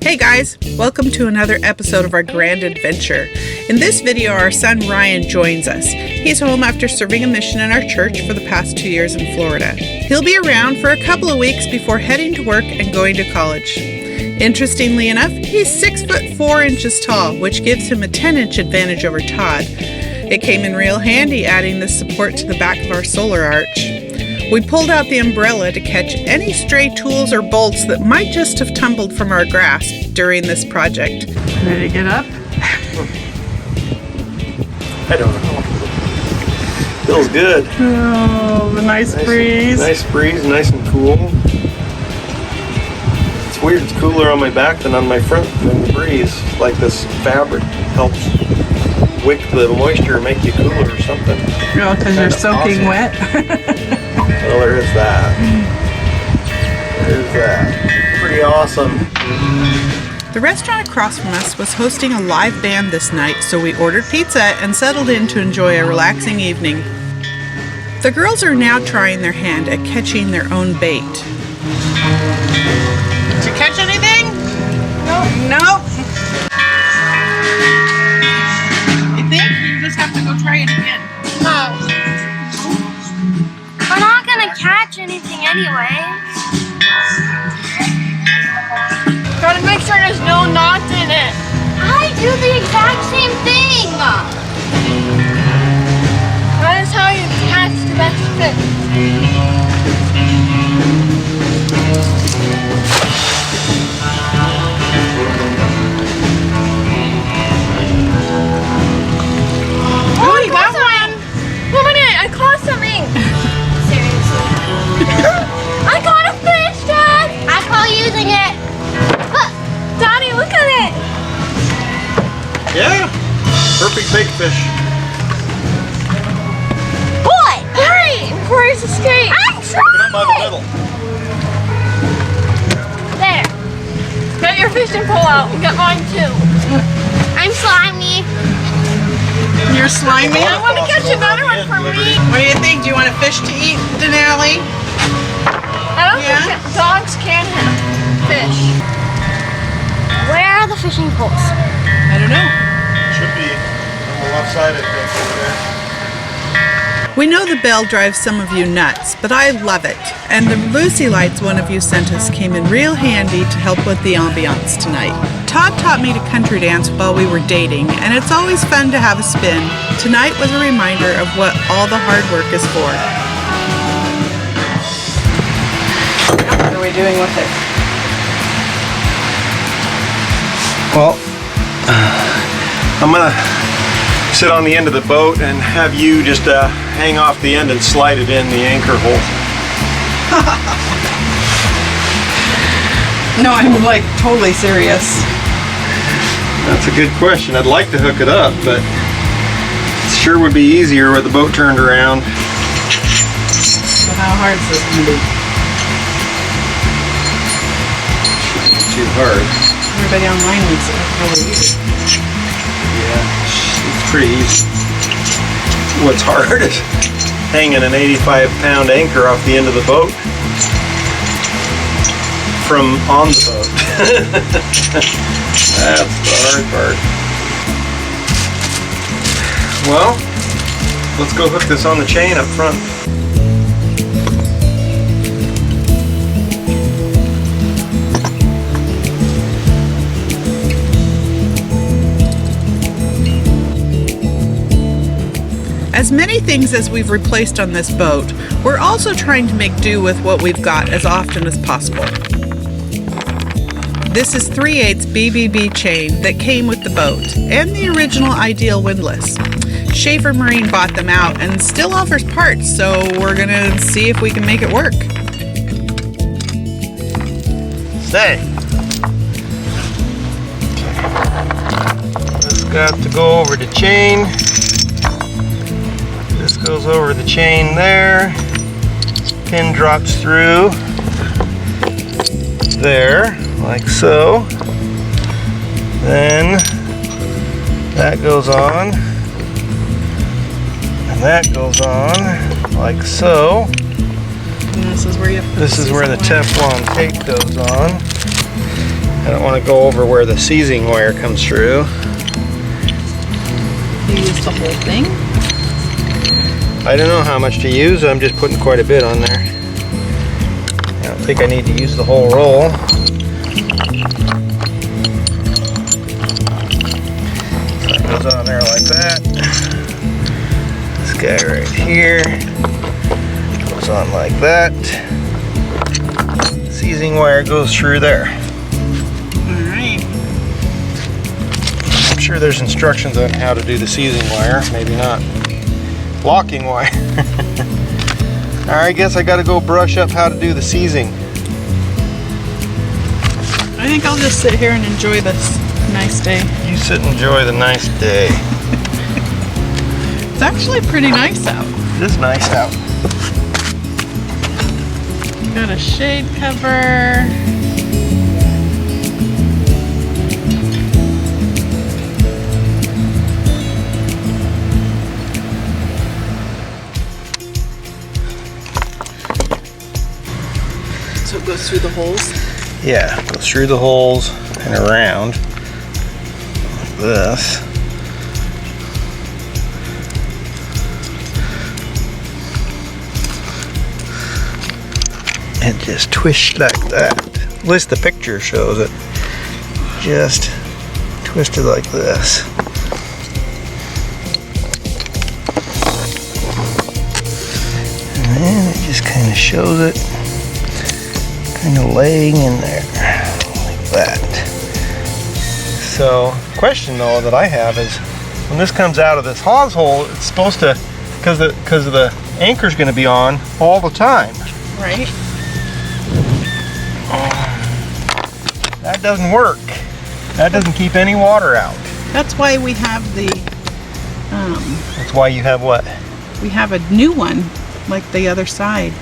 Hey guys, welcome to another episode of our grand adventure. In this video, our son Ryan joins us. He's home after serving a mission in our church for the past 2 years in Florida. He'll be around for a couple of weeks before heading to work and going to college. Interestingly enough, he's 6 foot 4 inches tall, which gives him a 10-inch advantage over Todd. It came in real handy adding this support to the back of our solar arch. We pulled out the umbrella to catch any stray tools or bolts that might just have tumbled from our grasp during this project. Ready to get up? I don't know. Feels good. Oh, the nice breeze. Nice breeze, nice and cool. It's weird, it's cooler on my back than on my front than the breeze. Like this fabric helps wick the moisture and make you cooler or something. Oh, because you're soaking wet? Well, there is that. There's that. Pretty awesome. The restaurant across from us was hosting a live band this night, so we ordered pizza and settled in to enjoy a relaxing evening. The girls are now trying their hand at catching their own bait. Did you catch anything? No. You think? You just have to go try it again. No. We're not gonna catch anything anyways. Gotta make sure there's no knots in it. I do the exact same thing. That is how you catch the best fish. Oh, you got one! 1 minute, I caught something. Seriously. I caught a fish, Dad! I call using it. Daddy, look at it! Yeah, perfect big fish. Boy! Hurry! Before he's escaped. I'm Pick it up by the middle. There. Get your fishing pole out and get mine too. I'm slimy. You're slimy? I want to catch another one for me. What do you think? Do you want a fish to eat, Denali? I don't think that dogs can have fish. Where are the fishing poles? I don't know. Should be on the left side, I think, over there. We know the bell drives some of you nuts, but I love it. And the Lucy lights one of you sent us came in real handy to help with the ambiance tonight. Todd taught me to country dance while we were dating, and it's always fun to have a spin. Tonight was a reminder of what all the hard work is for. What are we doing with it? Well, I'm gonna sit on the end of the boat and have you just hang off the end and slide it in the anchor hole. No, I'm like totally serious. That's a good question. I'd like to hook it up, but it sure would be easier with the boat turned around. So how hard is this going to be? Shouldn't be too hard. Everybody online thinks it's really easy. Yeah, it's pretty easy. What's hard is hanging an 85-pound anchor off the end of the boat from on the boat. That's the hard part. Well, let's go hook this on the chain up front. As many things as we've replaced on this boat, we're also trying to make do with what we've got as often as possible. This is 3/8 BBB chain that came with the boat and the original Ideal windlass. Schaefer Marine bought them out and still offers parts, so we're gonna see if we can make it work. Stay. This got to go over the chain. This goes over the chain there. Pin drops through there, like so. Then that goes on. And that goes on, like so. And this is where you. This is where the Teflon tape goes on. I don't want to go over where the seizing wire comes through. You use the whole thing? I don't know how much to use. I'm just putting quite a bit on there. I don't think I need to use the whole roll. So it goes on there like that. This guy right here goes on like that. Seizing wire goes through there. Alright. I'm sure there's instructions on how to do the seizing wire. Maybe not. Locking wire. I guess I gotta go brush up how to do the seizing. I think I'll just sit here and enjoy this nice day. You sit and enjoy the nice day. It's actually pretty nice out. It is nice out. Got a shade cover. So it goes through the holes? Yeah, goes through the holes and around like this. And just twist like that. At least the picture shows it. Just twisted like this. And then it just kind of shows it kind of laying in there like that. So, question though that I have is, when this comes out of this Haus hole, it's supposed to, because the anchor's going to be on all the time. Right. That doesn't work. That doesn't keep any water out. That's why we have the, That's why you have what? we have a new one, like the other side.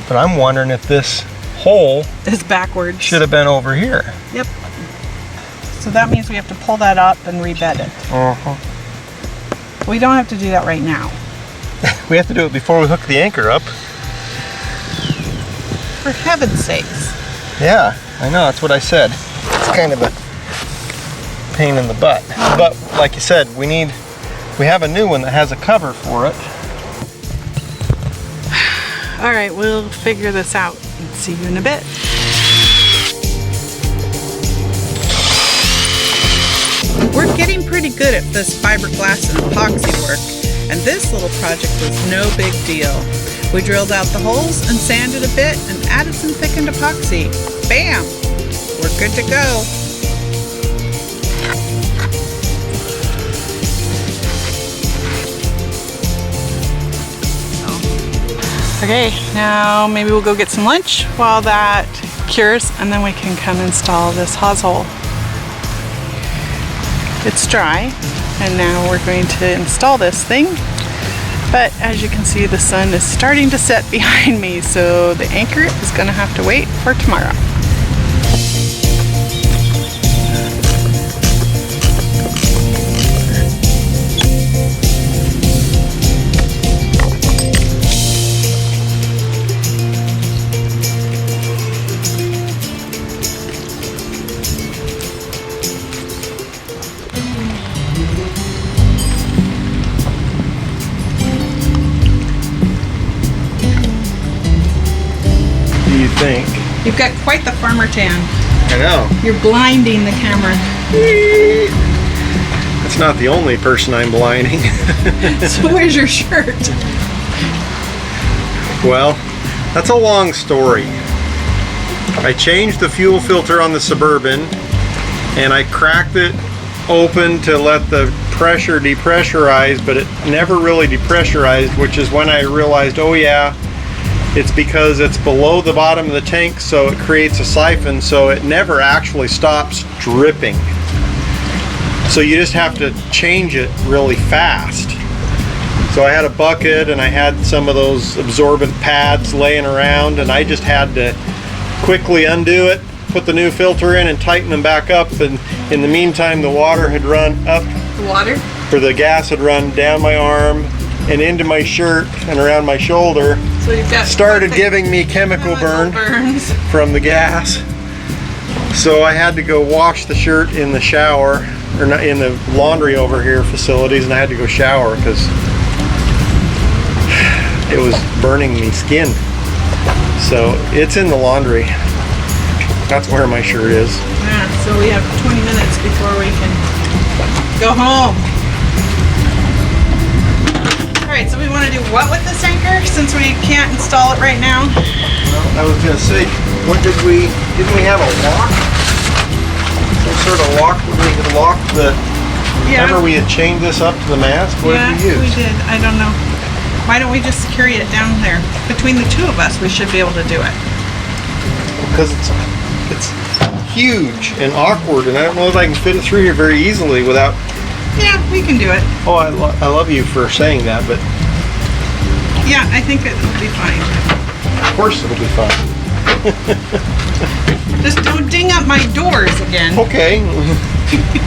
But I'm wondering if this hole It's backwards. should have been over here. Yep. So that means we have to pull that up and rebed it. We don't have to do that right now. We have to do it before we hook the anchor up. For heaven's sakes. Yeah, I know, that's what I said. It's kind of a pain in the butt. But like you said, we have a new one that has a cover for it. All right, we'll figure this out and see you in a bit. We're getting pretty good at this fiberglass and epoxy work, and this little project was no big deal. We drilled out the holes and sanded a bit and added some thickened epoxy. Bam! We're good to go. Okay, now maybe we'll go get some lunch while that cures, and then we can come install this Haus hole. It's dry, and now we're going to install this thing. But as you can see, the sun is starting to set behind me, so the anchor is going to have to wait for tomorrow. Think. You've got quite the farmer tan. I know. You're blinding the camera. That's not the only person I'm blinding. So where's your shirt? Well, that's a long story. I changed the fuel filter on the Suburban and I cracked it open to let the pressure depressurize, but it never really depressurized, which is when I realized, oh yeah, it's because it's below the bottom of the tank, so it creates a siphon, so it never actually stops dripping. So you just have to change it really fast. So I had a bucket and I had some of those absorbent pads laying around, and I just had to quickly undo it, put the new filter in and tighten them back up, and in the meantime the water had run up. The water? For the gas had run down my arm and into my shirt and around my shoulder. So you've got started giving me chemical burns. from the gas. So I had to go wash the shirt in the shower, or not, in the laundry over here facilities, and I had to go shower because it was burning me skin. So it's in the laundry. That's where my shirt is. Yeah, so we have 20 minutes before we can go home. Alright, so we want to do what with this anchor since we can't install it right now? Well, I was going to say, what didn't we have a lock? Some sort of lock where we could lock the, remember we had chained this up to the mast? What did we use? We did. I don't know. Why don't we just carry it down there? Between the two of us, we should be able to do it. Because it's huge and awkward, and I don't know if I can fit it through here very easily without... Yeah, we can do it. Oh, I love you for saying that, but... Yeah, I think it'll be fine. Of course it'll be fine. Just don't ding up my doors again. Okay.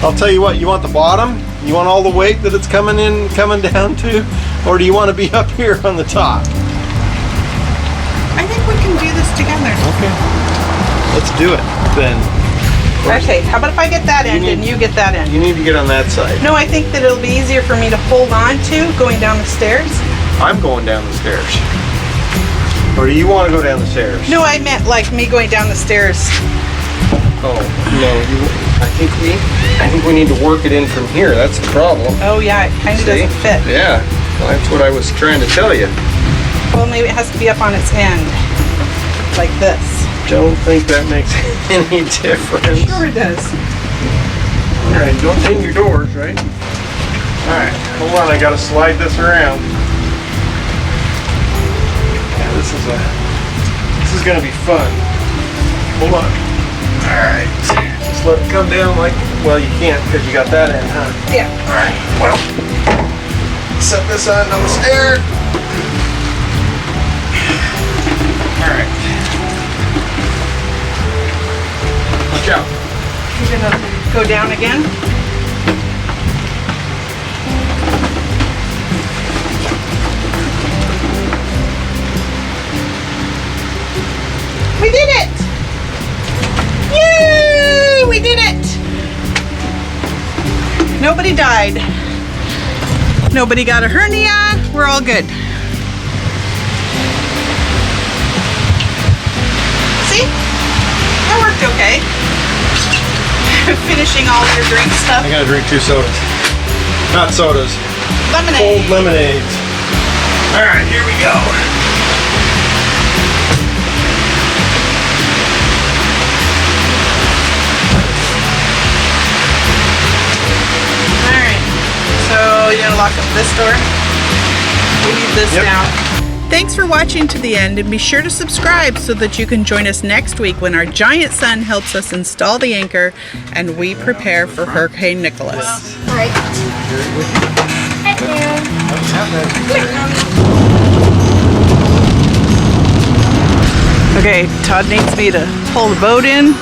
I'll tell you what, you want the bottom? You want all the weight that it's coming down to? Or do you want to be up here on the top? I think we can do this together. Okay. Let's do it then. Okay, how about if I get that end and you get that end? You need to get on that side. No, I think that it'll be easier for me to hold on to going down the stairs. I'm going down the stairs. Or do you want to go down the stairs? No, I meant like me going down the stairs. Oh, no, I think we need to work it in from here. That's the problem. Oh yeah, it kind of doesn't fit. Yeah, well, that's what I was trying to tell you. Well, maybe it has to be up on its end. Like this. Don't think that makes any difference. Sure it does. Alright, don't ding your doors, right? Alright, hold on, I gotta slide this around. Yeah, this is gonna be fun. Hold on. Alright. Just let it come down like, well, you can't because you got that end, huh? Yeah. Alright, well, set this on the stair. Alright. Watch out. You're gonna go down again? We did it! Yay! We did it! Nobody died. Nobody got a hernia. We're all good. See? That worked okay. Finishing all your drink stuff. I gotta drink 2 sodas. Not sodas. Lemonade. Cold lemonades. Alright, here we go. Alright. So you're gonna lock up this door? We need this down. Thanks for watching to the end, and be sure to subscribe so that you can join us next week when our giant son helps us install the anchor and we prepare for Hurricane Nicholas. Right. Okay, Todd needs me to pull the boat in.